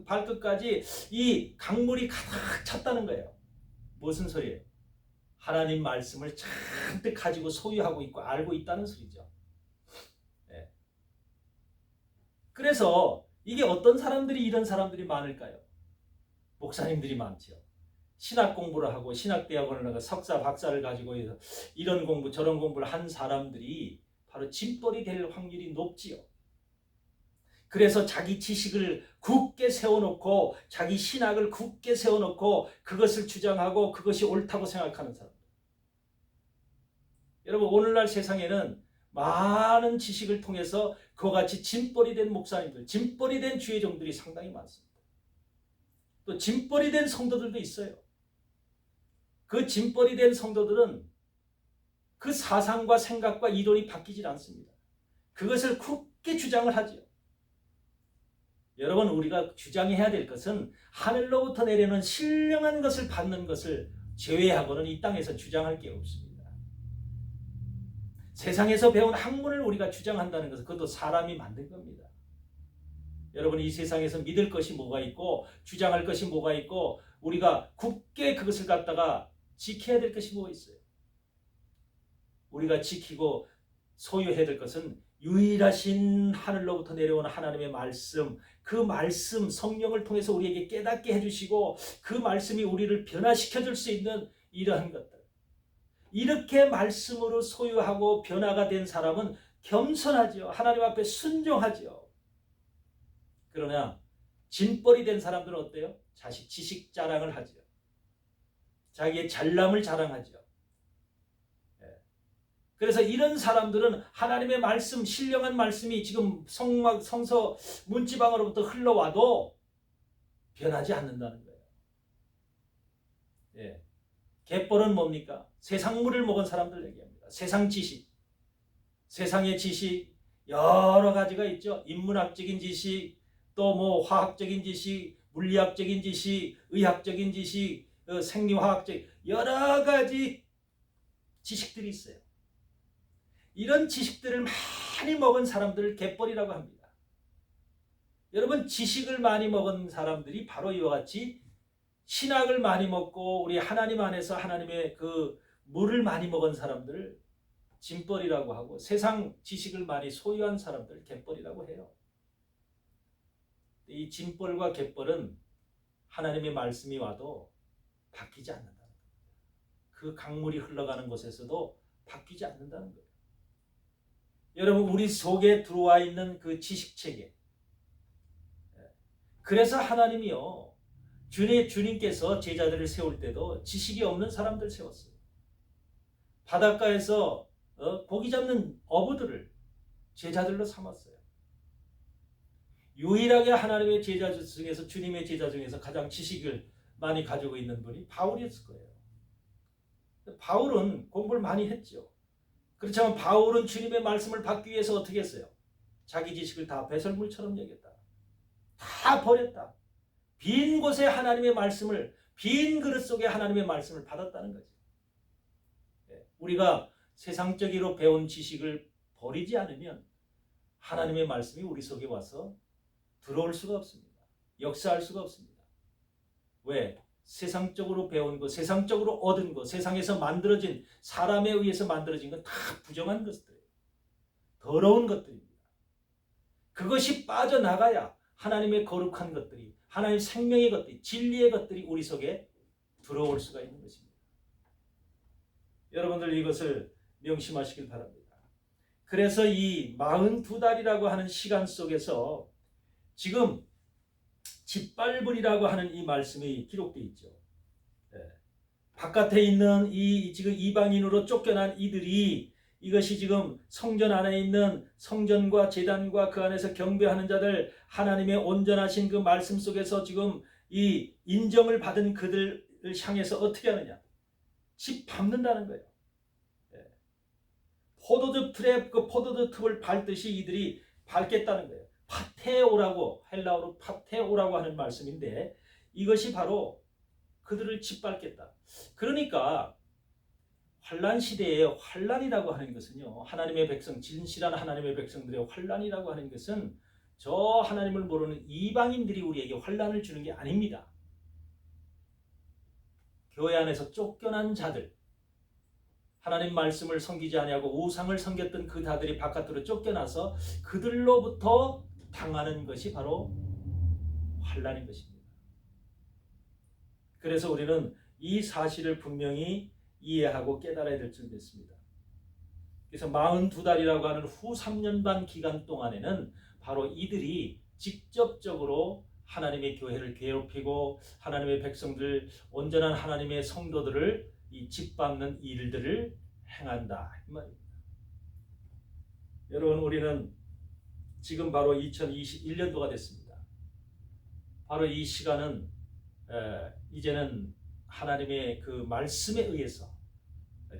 발끝까지 이 강물이 가득 찼다는 거예요. 무슨 소리예요? 하나님 말씀을 잔뜩 가지고 소유하고 있고 알고 있다는 소리죠. 네. 그래서 이게 어떤 사람들이 이런 사람들이 많을까요? 목사님들이 많죠. 신학 공부를 하고 신학대학원을 나가 석사 박사를 가지고 이런 공부 저런 공부를 한 사람들이 바로 짐벌이 될 확률이 높지요. 그래서 자기 지식을 굳게 세워놓고 자기 신학을 굳게 세워놓고 그것을 주장하고 그것이 옳다고 생각하는 사람들. 여러분 오늘날 세상에는 많은 지식을 통해서 그와 같이 짐벌이 된 목사님들, 짐벌이 된 주의종들이 상당히 많습니다. 또 짐벌이 된 성도들도 있어요. 그 짐벌이 된 성도들은 그 사상과 생각과 이론이 바뀌질 않습니다. 그것을 굳게 주장을 하죠. 여러분 우리가 주장해야 될 것은 하늘로부터 내려오는 신령한 것을 받는 것을 제외하고는 이 땅에서 주장할 게 없습니다. 세상에서 배운 학문을 우리가 주장한다는 것은 그것도 사람이 만든 겁니다. 여러분 이 세상에서 믿을 것이 뭐가 있고 주장할 것이 뭐가 있고 우리가 굳게 그것을 갖다가 지켜야 될 것이 뭐가 있어요. 우리가 지키고 소유해야 될 것은 유일하신 하늘로부터 내려오는 하나님의 말씀, 그 말씀 성령을 통해서 우리에게 깨닫게 해주시고 그 말씀이 우리를 변화시켜 줄 수 있는 이러한 것들. 이렇게 말씀으로 소유하고 변화가 된 사람은 겸손하죠. 하나님 앞에 순종하죠. 그러나 짐벌이 된 사람들은 어때요? 자식 지식 자랑을 하죠. 자기의 잘남을 자랑하죠. 그래서 이런 사람들은 하나님의 말씀, 신령한 말씀이 지금 성서 문지방으로부터 흘러와도 변하지 않는다는 거예요. 예. 갯벌은 뭡니까? 세상물을 먹은 사람들 얘기합니다. 세상 지식, 세상의 지식 여러 가지가 있죠. 인문학적인 지식, 또 뭐 화학적인 지식, 물리학적인 지식, 의학적인 지식, 생리화학적 여러 가지 지식들이 있어요. 이런 지식들을 많이 먹은 사람들을 갯벌이라고 합니다. 여러분 지식을 많이 먹은 사람들이 바로 이와 같이 신학을 많이 먹고 우리 하나님 안에서 하나님의 그 물을 많이 먹은 사람들을 짐벌이라고 하고 세상 지식을 많이 소유한 사람들을 갯벌이라고 해요. 이 짐벌과 갯벌은 하나님의 말씀이 와도 바뀌지 않는다는 겁니다. 그 강물이 흘러가는 곳에서도 바뀌지 않는다는 거예요. 여러분 우리 속에 들어와 있는 그 지식체계, 그래서 하나님이요 주님께서 제자들을 세울 때도 지식이 없는 사람들 세웠어요. 바닷가에서 고기 잡는 어부들을 제자들로 삼았어요. 유일하게 하나님의 제자 중에서 주님의 제자 중에서 가장 지식을 많이 가지고 있는 분이 바울이었을 거예요. 바울은 공부를 많이 했죠. 그렇지만 바울은 주님의 말씀을 받기 위해서 어떻게 했어요? 자기 지식을 다 배설물처럼 여겼다. 다 버렸다. 빈 곳에 하나님의 말씀을, 빈 그릇 속에 하나님의 말씀을 받았다는 거죠. 우리가 세상적으로 배운 지식을 버리지 않으면 하나님의 말씀이 우리 속에 와서 들어올 수가 없습니다. 역사할 수가 없습니다. 왜? 세상적으로 배운 것, 세상적으로 얻은 것, 세상에서 만들어진, 사람에 의해서 만들어진 건 다 부정한 것들이에요. 더러운 것들입니다. 그것이 빠져나가야 하나님의 거룩한 것들이, 하나님의 생명의 것들이, 진리의 것들이 우리 속에 들어올 수가 있는 것입니다. 여러분들 이것을 명심하시길 바랍니다. 그래서 이 42달이라고 하는 시간 속에서 지금 짓밟으리라고 하는 이 말씀이 기록되어 있죠. 바깥에 있는 이 지금 이방인으로 쫓겨난 이들이 이것이 지금 성전 안에 있는 성전과 제단과 그 안에서 경배하는 자들, 하나님의 온전하신 그 말씀 속에서 지금 이 인정을 받은 그들을 향해서 어떻게 하느냐? 짓밟는다는 거예요. 그 포도즙 틈을 밟듯이 이들이 밟겠다는 거예요. 파테오라고, 헬라어로 파테오라고 하는 말씀인데 이것이 바로 그들을 짓밟겠다. 그러니까 환난 시대에 환난이라고 하는 것은요, 하나님의 백성, 진실한 하나님의 백성들의 환난이라고 하는 것은 저 하나님을 모르는 이방인들이 우리에게 환난을 주는 게 아닙니다. 교회 안에서 쫓겨난 자들, 하나님 말씀을 섬기지 아니하고 우상을 섬겼던 그 자들이 바깥으로 쫓겨나서 그들로부터 당하는 것이 바로 환난인 것입니다. 그래서 우리는 이 사실을 분명히 이해하고 깨달아야 될 줄 믿습니다. 그래서 42달이라고 하는 후 3년 반 기간 동안에는 바로 이들이 직접적으로 하나님의 교회를 괴롭히고 하나님의 백성들, 온전한 하나님의 성도들을 짓밟는 일들을 행한다 이 말입니다. 여러분, 우리는 지금 바로 2021년도가 됐습니다. 바로 이 시간은 이제는 하나님의 그 말씀에 의해서,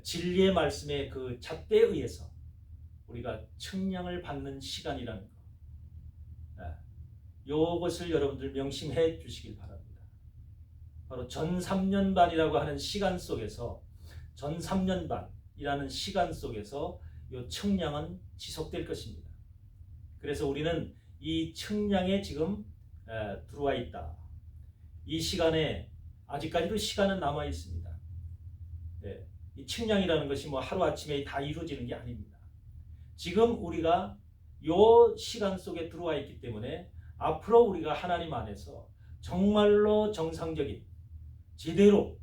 진리의 말씀의 그 잣대에 의해서 우리가 측량을 받는 시간이라는 것, 이것을 여러분들 명심해 주시길 바랍니다. 바로 전 3년반이라고 하는 시간 속에서, 전 3년반이라는 시간 속에서 이 측량은 지속될 것입니다. 그래서 우리는 이 측량에 지금 들어와 있다. 이 시간에 아직까지도 시간은 남아 있습니다. 이 측량이라는 것이 뭐 하루아침에 다 이루어지는 게 아닙니다. 지금 우리가 이 시간 속에 들어와 있기 때문에 앞으로 우리가 하나님 안에서 정말로 정상적인, 제대로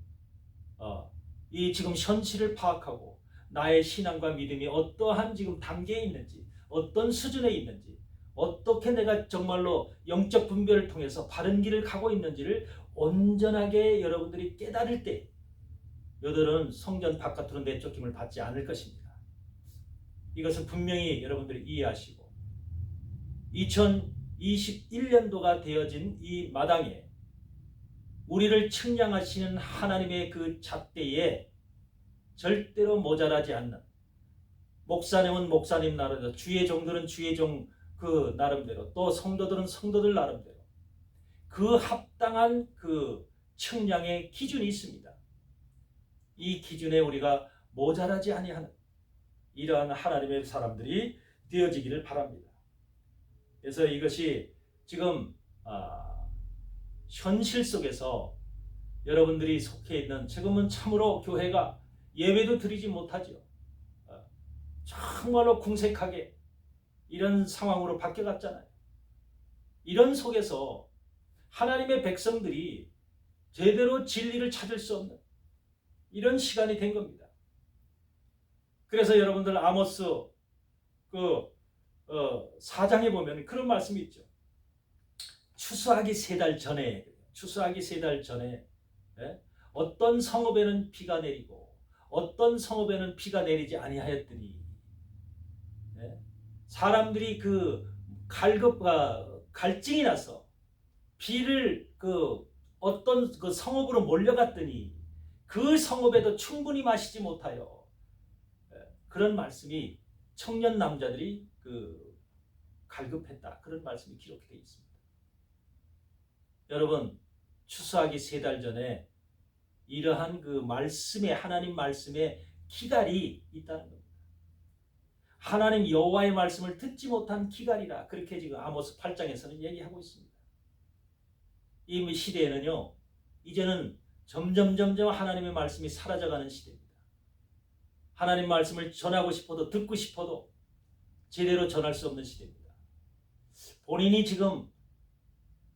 이 지금 현실을 파악하고 나의 신앙과 믿음이 어떠한 지금 단계에 있는지, 어떤 수준에 있는지, 어떻게 내가 정말로 영적 분별을 통해서 바른 길을 가고 있는지를 온전하게 여러분들이 깨달을 때 너희들은 성전 바깥으로 내쫓김을 받지 않을 것입니다. 이것을 분명히 여러분들이 이해하시고 2021년도가 되어진 이 마당에 우리를 측량하시는 하나님의 그 잣대에 절대로 모자라지 않는, 목사님은 목사님 나름대로, 주의 종들은 주의 종 그 나름대로, 또 성도들은 성도들 나름대로 그 합당한 그 측량의 기준이 있습니다. 이 기준에 우리가 모자라지 아니하는 이러한 하나님의 사람들이 되어지기를 바랍니다. 그래서 이것이 지금 현실 속에서 여러분들이 속해 있는, 지금은 참으로 교회가 예배도 드리지 못하죠. 정말로 궁색하게 이런 상황으로 바뀌어갔잖아요. 이런 속에서 하나님의 백성들이 제대로 진리를 찾을 수 없는 이런 시간이 된 겁니다. 그래서 여러분들 아모스 그 4장에 보면 그런 말씀이 있죠. 추수하기 3달 전에, 추수하기 3달 전에 어떤 성읍에는 비가 내리고 어떤 성읍에는 비가 내리지 아니하였더니, 사람들이 그 갈증이 나서 비를 그 어떤 그 성읍으로 몰려갔더니 그 성읍에도 충분히 마시지 못하여, 그런 말씀이 청년 남자들이 그 갈급했다, 그런 말씀이 기록되어 있습니다. 여러분, 추수하기 3달 전에 이러한 그 말씀에, 하나님 말씀에 기갈이 있다는 겁니다. 하나님 여호와의 말씀을 듣지 못한 기갈이라, 그렇게 지금 아모스 8장에서는 얘기하고 있습니다. 이 시대에는요, 이제는 점점 하나님의 말씀이 사라져가는 시대입니다. 하나님 말씀을 전하고 싶어도, 듣고 싶어도 제대로 전할 수 없는 시대입니다. 본인이 지금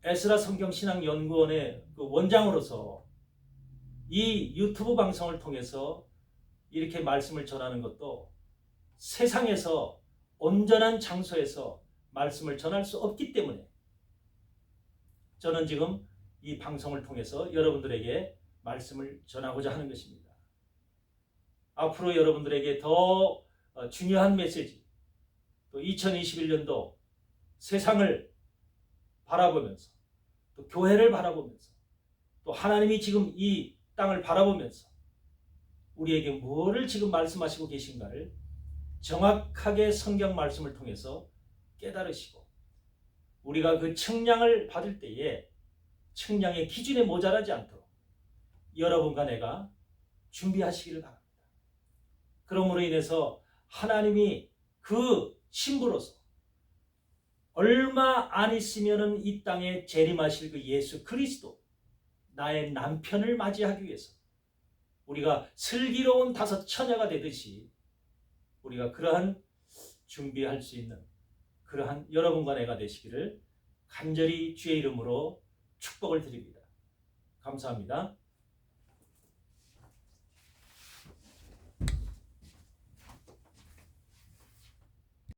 에스라 성경신학연구원의 그 원장으로서 이 유튜브 방송을 통해서 이렇게 말씀을 전하는 것도 세상에서 온전한 장소에서 말씀을 전할 수 없기 때문에 저는 지금 이 방송을 통해서 여러분들에게 말씀을 전하고자 하는 것입니다. 앞으로 여러분들에게 더 중요한 메시지, 또 2021년도 세상을 바라보면서, 또 교회를 바라보면서, 또 하나님이 지금 이 땅을 바라보면서 우리에게 뭐를 지금 말씀하시고 계신가를 정확하게 성경 말씀을 통해서 깨달으시고, 우리가 그 측량을 받을 때에 측량의 기준에 모자라지 않도록 여러분과 내가 준비하시기를 바랍니다. 그러므로 인해서 하나님이 그 신부로서 얼마 안 있으면은 이 땅에 재림하실 그 예수 그리스도, 나의 남편을 맞이하기 위해서 우리가 슬기로운 다섯 처녀가 되듯이 우리가 그러한 준비할 수 있는 그러한 여러분과 내가 되시기를 간절히 주의 이름으로 축복을 드립니다. 감사합니다.